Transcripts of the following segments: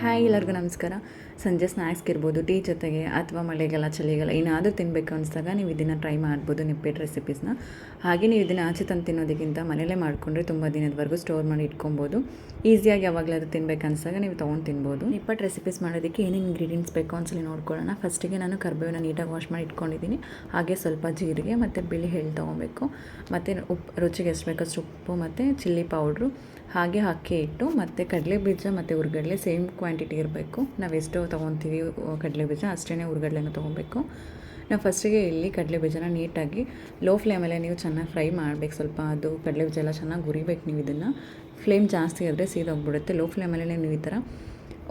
Hi ಎಲ್ಲರಿಗೂ ನಮಸ್ಕಾರ. ಸಂಜೆ ಸ್ನ್ಯಾಕ್ಸ್ಗೆ ಇರ್ಬೋದು, ಟೀ ಜೊತೆಗೆ ಅಥವಾ ಮಳೆಗಾಲ ಚಳಿಗಾಲ ಏನಾದರೂ ತಿನ್ನಬೇಕು ಅನಿಸಿದಾಗ ನೀವು ಇದನ್ನು ಟ್ರೈ ಮಾಡ್ಬೋದು ನಿಪ್ಪಟ್ಟು ರೆಸಿಪೀಸ್ನ. ಹಾಗೆ ನೀವು ಇದನ್ನು ಆಚೆ ತಂದು ತಿನ್ನೋದಕ್ಕಿಂತ ಮನೆಯಲ್ಲೇ ಮಾಡಿಕೊಂಡ್ರೆ ತುಂಬ ದಿನದವರೆಗೂ ಸ್ಟೋರ್ ಮಾಡಿ ಇಟ್ಕೊಬೋದು. ಈಸಿಯಾಗಿ ಯಾವಾಗಲಾದ್ರೂ ತಿನ್ಬೇಕು ಅನಿಸಿದಾಗ ನೀವು ತೊಗೊಂಡು ತಿನ್ಬೋದು. ನಿಪ್ಪಟ್ಟು ರೆಸಿಪೀಸ್ ಮಾಡೋದಕ್ಕೆ ಏನೇನು ಇಂಗ್ರೀಡಿಯೆಂಟ್ಸ್ ಬೇಕೋ ಒಂದ್ಸಲ ನೋಡ್ಕೊಳ್ಳೋಣ. ಫಸ್ಟಿಗೆ ನಾನು ಕರಿಬೇವನ್ನ ನೀಟಾಗಿ ವಾಶ್ ಮಾಡಿ ಇಟ್ಕೊಂಡಿದ್ದೀನಿ. ಹಾಗೆ ಸ್ವಲ್ಪ ಜೀರಿಗೆ ಮತ್ತು ಬಿಳಿ ಎಳ್ಳು ತೊಗೊಬೇಕು. ಮತ್ತು ಉಪ್ಪು, ರುಚಿಗೆ ಎಷ್ಟು ಬೇಕಷ್ಟು ಉಪ್ಪು ಮತ್ತು ಚಿಲ್ಲಿ ಪೌಡ್ರು, ಹಾಗೆ ಅಕ್ಕಿ ಹಿಟ್ಟು ಮತ್ತು ಕಡಲೆ ಬೀಜ ಮತ್ತು ಹುರ್ಗಡ್ಲೆ ಸೇಮ್ ಕ್ವಾಂಟಿಟಿ ಇರಬೇಕು. ನಾವು ಎಷ್ಟು ತೊಗೊತೀವಿ ಕಡಲೆ ಬೀಜ ಅಷ್ಟೇ ಹುರ್ಗಡ್ಲೆನೂ ತೊಗೊಬೇಕು. ನಾವು ಫಸ್ಟಿಗೆ ಇಲ್ಲಿ ಕಡಲೆ ಬೀಜನ ನೀಟಾಗಿ ಲೋ ಫ್ಲೇಮಲ್ಲೇ ನೀವು ಚೆನ್ನಾಗಿ ಫ್ರೈ ಮಾಡಬೇಕು. ಸ್ವಲ್ಪ ಅದು ಕಡಲೆ ಬೀಜ ಎಲ್ಲ ಚೆನ್ನಾಗಿ ಹುರಿಬೇಕು. ನೀವು ಇದನ್ನು ಫ್ಲೇಮ್ ಜಾಸ್ತಿ ಆದರೆ ಸೀದೋಗ್ಬಿಡುತ್ತೆ. ಲೋ ಫ್ಲೇಮಲ್ಲೇ ನೀವು ಈ ಥರ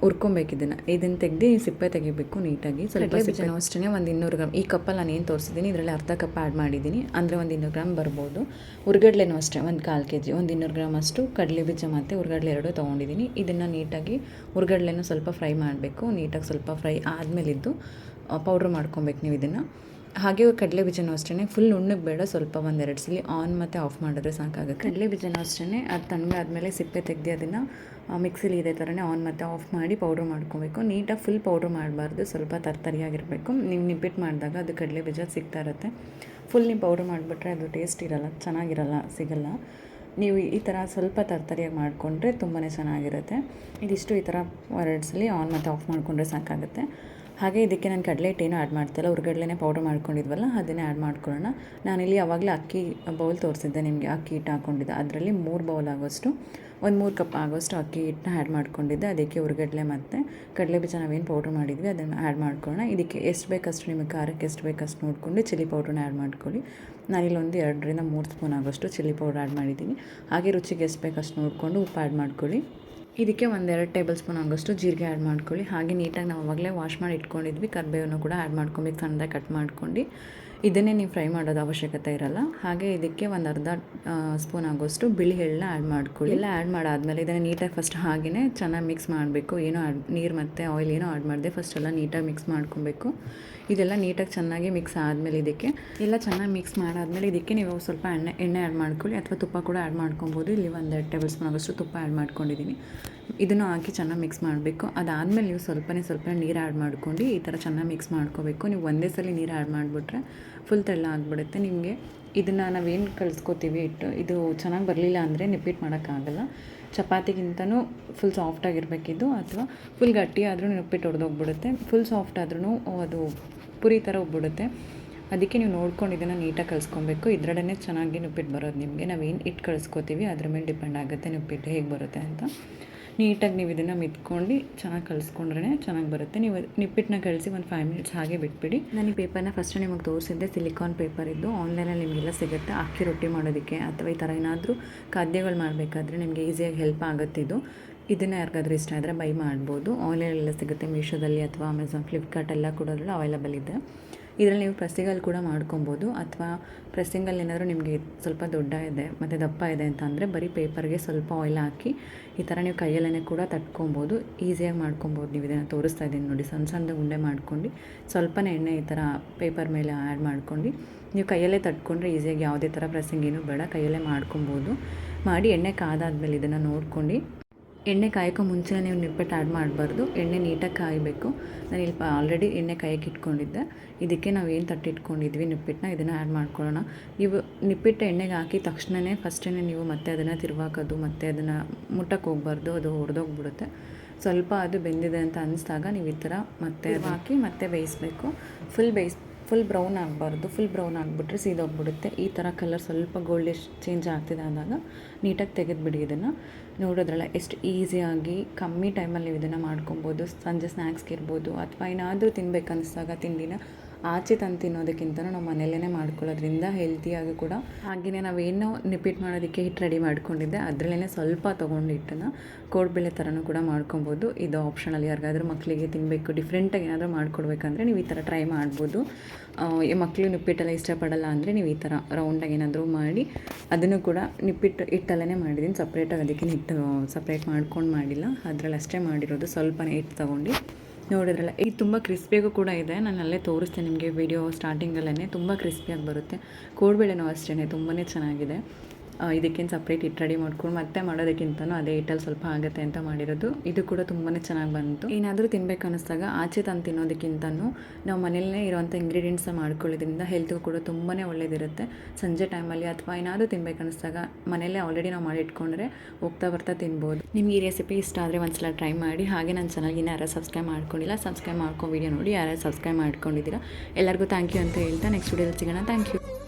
ಹುರ್ಕೊಬೇಕು. ಇದನ್ನು ತೆಗೆದು ಸಿಪ್ಪೆ ತೆಗಿಬೇಕು ನೀಟಾಗಿ. ಸ್ವಲ್ಪ ಸಿಪ್ಪೆ ಅಷ್ಟೇ ಒಂದು 200 ಗ್ರಾಮ್, ಈ ಕಪ್ಪಲ್ಲಿ ನಾನು ಏನು ತೋರಿಸಿದ್ದೀನಿ ಇದರಲ್ಲಿ ಅರ್ಧ ಕಪ್ ಆ್ಯಡ್ ಮಾಡಿದ್ದೀನಿ, ಅಂದರೆ ಒಂದು 200 ಗ್ರಾಮ್ ಬರ್ಬೋದು. ಹುರ್ಗಡ್ಲೆನೂ ಅಷ್ಟೇ ಒಂದು 1/4 kg, ಒಂದು 200 ಗ್ರಾಮ್ ಅಷ್ಟು ಕಡಲೆ ಬೀಜ ಮತ್ತು ಹುರ್ಗಡ್ಲೆ ಎರಡೂ ತೊಗೊಂಡಿದ್ದೀನಿ. ಇದನ್ನು ನೀಟಾಗಿ ಹುರ್ಗಡ್ಲೆನೂ ಸ್ವಲ್ಪ ಫ್ರೈ ಮಾಡಬೇಕು. ನೀಟಾಗಿ ಸ್ವಲ್ಪ ಫ್ರೈ ಆದಮೇಲಿದ್ದು ಪೌಡ್ರ್ ಮಾಡ್ಕೊಬೇಕು ನೀವು ಇದನ್ನು. ಹಾಗೆ ಕಡಲೆ ಬೀಜನೂ ಅಷ್ಟೇ ಫುಲ್ ನುಣ್ಣಗೆ ಬೇಡ, ಸ್ವಲ್ಪ 1-2 ಸಲ ಆನ್ ಮತ್ತು ಆಫ್ ಮಾಡಿದ್ರೆ ಸಾಕಾಗುತ್ತೆ. ಕಡಲೆ ಬೀಜನೂ ಅಷ್ಟೇ ಅದು ತಣ್ಣಗಾದ್ಮೇಲೆ ಸಿಪ್ಪೆ ತೆಗೆದು ಅದನ್ನು ಮಿಕ್ಸಿಲಿ ಇದೇ ಥರನೇ ಆನ್ ಮತ್ತು ಆಫ್ ಮಾಡಿ ಪೌಡ್ರ್ ಮಾಡ್ಕೊಬೇಕು. ನೀಟಾಗಿ ಫುಲ್ ಪೌಡ್ರ್ ಮಾಡಬಾರ್ದು, ಸ್ವಲ್ಪ ತರ್ತರಿಯಾಗಿರಬೇಕು. ನೀವು ನಿಪ್ಪಟ್ಟು ಮಾಡಿದಾಗ ಅದು ಕಡಲೆ ಬೀಜ ಸಿಗ್ತಾ ಇರುತ್ತೆ. ಫುಲ್ ನೀವು ಪೌಡ್ರ್ ಮಾಡಿಬಿಟ್ರೆ ಅದು ಟೇಸ್ಟ್ ಇರೋಲ್ಲ, ಚೆನ್ನಾಗಿರಲ್ಲ, ಸಿಗಲ್ಲ. ನೀವು ಈ ಥರ ಸ್ವಲ್ಪ ತರ್ತರಿಯಾಗಿ ಮಾಡಿಕೊಂಡ್ರೆ ತುಂಬಾ ಚೆನ್ನಾಗಿರುತ್ತೆ. ಇದಿಷ್ಟು ಈ ಥರ 2 ಸಲ ಆನ್ ಮತ್ತು ಆಫ್ ಮಾಡಿಕೊಂಡ್ರೆ ಸಾಕಾಗುತ್ತೆ. ಹಾಗೆ ಇದಕ್ಕೆ ನಾನು ಕಡಲೆ ಹಿಟ್ಟೇನೂ ಆ್ಯಡ್ ಮಾಡ್ತಾಯಿಲ್ಲ, ಹುರ್ಗಡ್ಲೆನೇ ಪೌಡ್ರ್ ಮಾಡ್ಕೊಂಡಿದ್ವಲ್ಲ ಅದನ್ನೇ ಆ್ಯಡ್ ಮಾಡ್ಕೊಳ್ಳೋಣ. ನಾನಿಲ್ಲಿ ಆವಾಗಲೇ ಅಕ್ಕಿ ಬೌಲ್ ತೋರಿಸಿದ್ದೆ ನಿಮಗೆ, ಅಕ್ಕಿ ಹಿಟ್ಟು ಹಾಕ್ಕೊಂಡಿದ್ದೆ. ಅದರಲ್ಲಿ 3 ಬೌಲ್ ಆಗೋಷ್ಟು, ಒಂದು 3 ಕಪ್ ಆಗೋಷ್ಟು ಅಕ್ಕಿ ಹಿಟ್ಟನ್ನ ಆ್ಯಡ್ ಮಾಡ್ಕೊಂಡಿದ್ದೆ. ಅದಕ್ಕೆ ಹುರ್ಗಡ್ಲೆ ಮತ್ತು ಕಡಲೆ ಬೀಜ ನಾವೇನು ಪೌಡ್ರ್ ಮಾಡಿದ್ವಿ ಅದನ್ನು ಆ್ಯಡ್ ಮಾಡ್ಕೊಳ್ಳೋಣ. ಇದಕ್ಕೆ ಎಷ್ಟು ಬೇಕಷ್ಟು ನಿಮಗೆ ಖಾರಕ್ಕೆ ಎಷ್ಟು ಬೇಕಷ್ಟು ನೋಡಿಕೊಂಡು ಚಿಲ್ಲಿ ಪೌಡ್ರನ್ನ ಆ್ಯಡ್ ಮಾಡ್ಕೊಳ್ಳಿ. ನಾನಿಲ್ಲಿ ಒಂದು 2-3 ಸ್ಪೂನ್ ಆಗೋಷ್ಟು ಚಿಲ್ಲಿ ಪೌಡ್ರ್ ಆ್ಯಡ್ ಮಾಡಿದ್ದೀನಿ. ಹಾಗೆ ರುಚಿಗೆ ಎಷ್ಟು ಬೇಕಷ್ಟು ನೋಡಿಕೊಂಡು ಉಪ್ಪು ಆ್ಯಡ್ ಮಾಡ್ಕೊಳ್ಳಿ. ಇದಕ್ಕೆ 1-2 ಟೇಬಲ್ ಸ್ಪೂನ್ ಆಗೋಷ್ಟು ಜೀರಿಗೆ ಆ್ಯಡ್ ಮಾಡ್ಕೊಳ್ಳಿ. ಹಾಗೆ ನೀಟಾಗಿ ನಾವು ಆವಾಗಲೇ ವಾಶ್ ಮಾಡಿ ಇಟ್ಕೊಂಡಿದ್ವಿ ಕರಿಬೇವನ್ನು ಕೂಡ ಆ್ಯಡ್ ಮಾಡ್ಕೊಬೇಕು, ಸಣ್ಣದಾಗಿ ಕಟ್ ಮಾಡ್ಕೊಂಡು. ಇದನ್ನೇ ನೀವು ಫ್ರೈ ಮಾಡೋದು ಅವಶ್ಯಕತೆ ಇರಲ್ಲ. ಹಾಗೆ ಇದಕ್ಕೆ ಒಂದು ಅರ್ಧ ಸ್ಪೂನ್ ಆಗೋಷ್ಟು ಬಿಳಿ ಎಳ್ಳನ್ನ ಆ್ಯಡ್ ಮಾಡ್ಕೊಳ್ಳಿ. ಎಲ್ಲ ಆ್ಯಡ್ ಮಾಡಾದಮೇಲೆ ಇದನ್ನು ನೀಟಾಗಿ ಫಸ್ಟ್ ಹಾಗೆಯೇ ಚೆನ್ನಾಗಿ ಮಿಕ್ಸ್ ಮಾಡಬೇಕು. ಏನೋ ನೀರು ಮತ್ತು ಆಯಿಲ್ ಏನೋ ಆ್ಯಡ್ ಮಾಡಿದೆ, ಫಸ್ಟ್ ಎಲ್ಲ ನೀಟಾಗಿ ಮಿಕ್ಸ್ ಮಾಡ್ಕೊಬೇಕು. ಇದೆಲ್ಲ ನೀಟಾಗಿ ಚೆನ್ನಾಗಿ ಮಿಕ್ಸ್ ಆದಮೇಲೆ ಇದಕ್ಕೆ ಎಲ್ಲ ಚೆನ್ನಾಗಿ ಮಿಕ್ಸ್ ಮಾಡಾದಮೇಲೆ ಇದಕ್ಕೆ ನೀವು ಸ್ವಲ್ಪ ಎಣ್ಣೆ ಆ್ಯಡ್ ಮಾಡ್ಕೊಳ್ಳಿ, ಅಥವಾ ತುಪ್ಪ ಕೂಡ ಆ್ಯಡ್ ಮಾಡ್ಕೊಬೋದು. ಇಲ್ಲಿ 1-2 ಟೇಬಲ್ ಸ್ಪೂನ್ ಆಗೋಷ್ಟು ತುಪ್ಪ ಆ್ಯಡ್ ಮಾಡ್ಕೊಂಡಿದ್ದೀನಿ. ಇದನ್ನು ಹಾಕಿ ಚೆನ್ನಾಗಿ ಮಿಕ್ಸ್ ಮಾಡಬೇಕು. ಅದಾದಮೇಲೆ ನೀವು ಸ್ವಲ್ಪ ನೀರು ಆ್ಯಡ್ ಮಾಡ್ಕೊಂಡು ಈ ಥರ ಚೆನ್ನಾಗಿ ಮಿಕ್ಸ್ ಮಾಡ್ಕೋಬೇಕು. ನೀವು ಒಂದೇ ಸಲ ನೀರು ಆ್ಯಡ್ ಮಾಡಿಬಿಟ್ರೆ ಫುಲ್ ತೆಳ್ಳ ಆಗಿಬಿಡುತ್ತೆ. ನಿಮಗೆ ಇದನ್ನು ನಾವೇನು ಕಲಿಸ್ಕೋತೀವಿ ಹಿಟ್ಟು, ಇದು ಚೆನ್ನಾಗಿ ಬರಲಿಲ್ಲ ಅಂದರೆ ನಿಪ್ಪಟ್ಟು ಮಾಡೋಕ್ಕಾಗಲ್ಲ. ಚಪಾತಿಗಿಂತನೂ ಫುಲ್ ಸಾಫ್ಟಾಗಿರಬೇಕಿದ್ದು, ಅಥವಾ ಫುಲ್ ಗಟ್ಟಿ ಆದ್ರೂ ನಿಪ್ಪಟ್ಟು ಹೊಡೆದೋಗ್ಬಿಡುತ್ತೆ. ಫುಲ್ ಸಾಫ್ಟ್ ಆದ್ರೂ ಅದು ಪುರಿ ಥರ ಹೋಗ್ಬಿಡುತ್ತೆ. ಅದಕ್ಕೆ ನೀವು ನೋಡ್ಕೊಂಡು ಇದನ್ನು ನೀಟಾಗಿ ಕಲಿಸ್ಕೊಬೇಕು. ಇದರೊಡನೆ ಚೆನ್ನಾಗಿ ನಿಪ್ಪಟ್ಟು ಬರೋದು ನಿಮಗೆ. ನಾವೇನು ಹಿಟ್ಟು ಕಳಿಸ್ಕೋತೀವಿ ಅದ್ರ ಮೇಲೆ ಡಿಪೆಂಡ್ ಆಗುತ್ತೆ ನಿಪ್ಪಟ್ಟು ಹೇಗೆ ಬರುತ್ತೆ ಅಂತ. ನೀಟಾಗಿ ನೀವು ಇದನ್ನು ಮಿತ್ಕೊಂಡು ಚೆನ್ನಾಗಿ ಕಲಿಸ್ಕೊಂಡ್ರೆ ಚೆನ್ನಾಗಿ ಬರುತ್ತೆ. ನೀವು ನಿಪ್ಪಟ್ಟನ್ನ ಕಳಿಸಿ ಒಂದು 5 ಮಿನಿಟ್ಸ್ ಹಾಗೆ ಬಿಟ್ಬಿಡಿ. ನಾನು ಈ ಪೇಪರ್ನ ಫಸ್ಟ್ ನಿಮಗೆ ತೋರಿಸಿದ್ದೆ, ಸಿಲಿಕಾನ್ ಪೇಪರ್ ಇದ್ದು ಆನ್ಲೈನಲ್ಲಿ ನಿಮಗೆಲ್ಲ ಸಿಗುತ್ತೆ. ಅಕ್ಕಿ ರೊಟ್ಟಿ ಮಾಡೋದಕ್ಕೆ ಅಥವಾ ಈ ಥರ ಏನಾದರೂ ಖಾದ್ಯಗಳು ಮಾಡಬೇಕಾದ್ರೆ ನಿಮಗೆ ಈಸಿಯಾಗಿ ಹೆಲ್ಪ್ ಆಗುತ್ತಿದ್ದು. ಇದನ್ನು ಯಾರಿಗಾದ್ರೂ ಇಷ್ಟ ಆದರೆ ಬೈ ಮಾಡ್ಬೋದು. ಆನ್ಲೈನೆಲ್ಲ ಸಿಗುತ್ತೆ, ಮೀಶೋದಲ್ಲಿ ಅಥವಾ ಅಮೆಝಾನ್, ಫ್ಲಿಪ್ಕಾರ್ಟ್ ಎಲ್ಲ ಕೂಡ ಅವೈಲಬಲ್ ಇದೆ. ಇದರಲ್ಲಿ ನೀವು ಪ್ರೆಸ್ಸಿಂಗಲ್ಲಿ ಕೂಡ ಮಾಡ್ಕೊಬೋದು, ಅಥವಾ ಪ್ರೆಸ್ಸಿಂಗಲ್ಲಿ ಏನಾದರೂ ನಿಮಗೆ ಸ್ವಲ್ಪ ದೊಡ್ಡ ಇದೆ ಮತ್ತು ದಪ್ಪ ಇದೆ ಅಂತ ಅಂದರೆ ಬರೀ ಪೇಪರ್ಗೆ ಸ್ವಲ್ಪ ಆಯಿಲ್ ಹಾಕಿ ಈ ಥರ ನೀವು ಕೈಯಲ್ಲೇ ಕೂಡ ತಟ್ಕೊಬೋದು, ಈಸಿಯಾಗಿ ಮಾಡ್ಕೊಬೋದು. ನೀವು ಇದನ್ನು ತೋರಿಸ್ತಾ ಇದ್ದೀನಿ ನೋಡಿ, ಸಣ್ಣ ಉಂಡೆ ಮಾಡ್ಕೊಂಡು ಸ್ವಲ್ಪನೇ ಎಣ್ಣೆ ಈ ಥರ ಪೇಪರ್ ಮೇಲೆ ಆ್ಯಡ್ ಮಾಡ್ಕೊಂಡು ನೀವು ಕೈಯಲ್ಲೇ ತಟ್ಕೊಂಡ್ರೆ ಈಸಿಯಾಗಿ ಯಾವುದೇ ಥರ ಪ್ರೆಸ್ಸಿಂಗ್ ಏನೂ ಬೇಡ, ಕೈಯಲ್ಲೇ ಮಾಡ್ಕೊಬೋದು. ಮಾಡಿ ಎಣ್ಣೆ ಕಾದಾದ್ಮೇಲೆ ಇದನ್ನು ನೋಡ್ಕೊಂಡು, ಎಣ್ಣೆ ಕಾಯೋಕ್ಕೂ ಮುಂಚೆ ನೀವು ನಿಪ್ಪಟ್ಟು ಆ್ಯಡ್ ಮಾಡಬಾರ್ದು, ಎಣ್ಣೆ ನೀಟಾಗಿ ಕಾಯಬೇಕು. ನಾನು ಇಲ್ಲಿ ಆಲ್ರೆಡಿ ಎಣ್ಣೆ ಕಾಯಕ್ಕೆ ಇಟ್ಕೊಂಡಿದ್ದೆ. ಇದಕ್ಕೆ ನಾವು ಏನು ತಟ್ಟಿಟ್ಕೊಂಡಿದ್ವಿ ನಿಪ್ಪಟ್ಟನ್ನ ಇದನ್ನು ಆ್ಯಡ್ ಮಾಡ್ಕೊಳ್ಳೋಣ. ನೀವು ನಿಪ್ಪಟ್ಟು ಎಣ್ಣೆಗೆ ಹಾಕಿ ತಕ್ಷಣವೇ ಫಸ್ಟೇ ನೀವು ಮತ್ತೆ ಅದನ್ನು ತಿರುವಾಕೋದು ಮತ್ತು ಅದನ್ನು ಮುಟ್ಟಕ್ಕೆ ಹೋಗ್ಬಾರ್ದು, ಅದು ಹೊಡೆದೋಗ್ಬಿಡುತ್ತೆ. ಸ್ವಲ್ಪ ಅದು ಬೆಂದಿದೆ ಅಂತ ಅನಿಸಿದಾಗ ನೀವು ಈ ಥರ ಮತ್ತೆ ಹಾಕಿ ಮತ್ತೆ ಬೇಯಿಸಬೇಕು. ಫುಲ್ ಬ್ರೌನ್ ಆಗಬಾರ್ದು. ಫುಲ್ ಬ್ರೌನ್ ಆಗಿಬಿಟ್ರೆ ಸೀದೋಗ್ಬಿಡುತ್ತೆ. ಈ ಥರ ಕಲರ್ ಸ್ವಲ್ಪ ಗೋಲ್ಡಿಶ್ ಚೇಂಜ್ ಆಗ್ತಿದೆ ಅಂದಾಗ ನೀಟಾಗಿ ತೆಗೆದುಬಿಡಿ. ಇದನ್ನು ನೋಡೋದ್ರಲ್ಲ ಎಷ್ಟು ಈಸಿಯಾಗಿ ಕಮ್ಮಿ ಟೈಮಲ್ಲಿ ನೀವು ಇದನ್ನು ಮಾಡ್ಕೊಬೋದು. ಸಂಜೆ ಸ್ನ್ಯಾಕ್ಸ್ಗೆ ಇರ್ಬೋದು, ಅಥವಾ ಏನಾದರೂ ತಿನ್ಬೇಕು ಅನ್ನಿಸ್ದಾಗ ತಿಂಡಿನ ಆಚೆ ತಂದು ತಿನ್ನೋದಕ್ಕಿಂತ ನಾವು ಮನೆಯಲ್ಲೇ ಮಾಡ್ಕೊಳ್ಳೋದ್ರಿಂದ ಹೆಲ್ತಿಯಾಗಿ ಕೂಡ. ಹಾಗೆಯೇ ನಾವೇನೋ ನಿಪ್ಪಟ್ಟು ಮಾಡೋದಕ್ಕೆ ಹಿಟ್ಟು ರೆಡಿ ಮಾಡ್ಕೊಂಡಿದ್ದೆ, ಅದರಲ್ಲೇ ಸ್ವಲ್ಪ ತೊಗೊಂಡು ಹಿಟ್ಟನ್ನು ಕೋಡ್ಬೇಳೆ ಥರನೂ ಕೂಡ ಮಾಡ್ಕೊಬೋದು. ಇದು ಆಪ್ಷನಲ್ಲಿ. ಯಾರಿಗಾದ್ರೂ ಮಕ್ಕಳಿಗೆ ತಿನ್ನಬೇಕು, ಡಿಫ್ರೆಂಟಾಗಿ ಏನಾದರೂ ಮಾಡ್ಕೊಡ್ಬೇಕಂದ್ರೆ ನೀವು ಈ ಥರ ಟ್ರೈ ಮಾಡ್ಬೋದು. ಮಕ್ಕಳು ನಿಪ್ಪಟ್ಟೆಲ್ಲ ಇಷ್ಟಪಡಲ್ಲ ಅಂದರೆ ನೀವು ಈ ಥರ ರೌಂಡಾಗಿ ಏನಾದರೂ ಮಾಡಿ ಅದನ್ನು ಕೂಡ ನಿಪ್ಪಟ್ಟು ಹಿಟ್ಟಲ್ಲೇ ಮಾಡಿದ್ದೀನಿ. ಸಪ್ರೇಟಾಗಿ ಅದಕ್ಕೆ ಹಿಟ್ಟು ಸಪ್ರೇಟ್ ಮಾಡ್ಕೊಂಡು ಮಾಡಿಲ್ಲ, ಅದರಲ್ಲಿ ಅಷ್ಟೇ ಮಾಡಿರೋದು. ಸ್ವಲ್ಪನೇ ಹಿಟ್ಟು ತೊಗೊಂಡು ನೋಡಿದ್ರಲ್ಲ, ಇದು ತುಂಬ ಕ್ರಿಸ್ಪಿಯಾಗೂ ಕೂಡ ಇದೆ. ನಾನು ಅಲ್ಲೇ ತೋರಿಸ್ತೇನೆ ನಿಮಗೆ ವಿಡಿಯೋ ಸ್ಟಾರ್ಟಿಂಗಲ್ಲೇ. ತುಂಬ ಕ್ರಿಸ್ಪಿಯಾಗಿ ಬರುತ್ತೆ. ಕೋಡ್ಬೇಳೆನೂ ಅಷ್ಟೇ ತುಂಬಾ ಚೆನ್ನಾಗಿದೆ. ಇದಕ್ಕೇನು ಸಪ್ರೇಟ್ ಹಿಟ್ಟು ರೆಡಿ ಮಾಡ್ಕೊಂಡು ಮತ್ತೆ ಮಾಡೋದಕ್ಕಿಂತನೂ ಅದೇ ಹಿಟ್ಟಲ್ಲಿ ಸ್ವಲ್ಪ ಆಗುತ್ತೆ ಅಂತ ಮಾಡಿರೋದು. ಇದು ಕೂಡ ತುಂಬಾ ಚೆನ್ನಾಗಿ ಬಂತು. ಏನಾದರೂ ತಿನ್ನಬೇಕು ಅನ್ನಿಸ್ದಾಗ ಆಚೆ ತಂದು ತಿನ್ನೋದಕ್ಕಿಂತನೂ ನಾವು ಮನೆಯಲ್ಲೇ ಇರೋವಂಥ ಇಂಗ್ರೀಡಿಯೆಂಟ್ಸ್ನ ಮಾಡ್ಕೊಳ್ಳೋದ್ರಿಂದ ಹೆಲ್ತ್ಗೂ ಕೂಡ ತುಂಬಾ ಒಳ್ಳೆಯದಿರುತ್ತೆ. ಸಂಜೆ ಟೈಮಲ್ಲಿ ಅಥವಾ ಏನಾದರೂ ತಿನ್ಬೇಕು ಅನ್ನಿಸ್ದಾಗ ಮನೆಯಲ್ಲೇ ಆಲ್ರೆಡಿ ನಾವು ಮಾಡಿ ಇಟ್ಕೊಂಡ್ರೆ ಹೋಗ್ತಾ ಬರ್ತಾ ತಿನ್ಬೋದು. ನಿಮ್ಗೆ ಈ ರೆಸಿಪಿ ಇಷ್ಟ ಆದರೆ ಒಂದ್ಸಲ ಟ್ರೈ ಮಾಡಿ. ಹಾಗೆ ನನ್ನ ಚಾನಲ್ಗೆ ಯಾರು ಸಬ್ಸ್ಕ್ರೈಬ್ ಮಾಡ್ಕೊಂಡಿಲ್ಲ, ಸಬ್ಸ್ಕ್ರೈಬ್ ಮಾಡ್ಕೊಂಡು ವಿಡಿಯೋ ನೋಡಿ. ಯಾರು ಸಬ್ಸ್ಕ್ರೈಬ್ ಮಾಡ್ಕೊಂಡಿದ್ದೀರಾ ಎಲ್ಲರಿಗೂ ಥ್ಯಾಂಕ್ ಯು ಅಂತ ಹೇಳ್ತಾ ನೆಕ್ಸ್ಟ್ ವಿಡಿಯೋದಲ್ಲಿ ಸಿಗೋಣ. Thank you.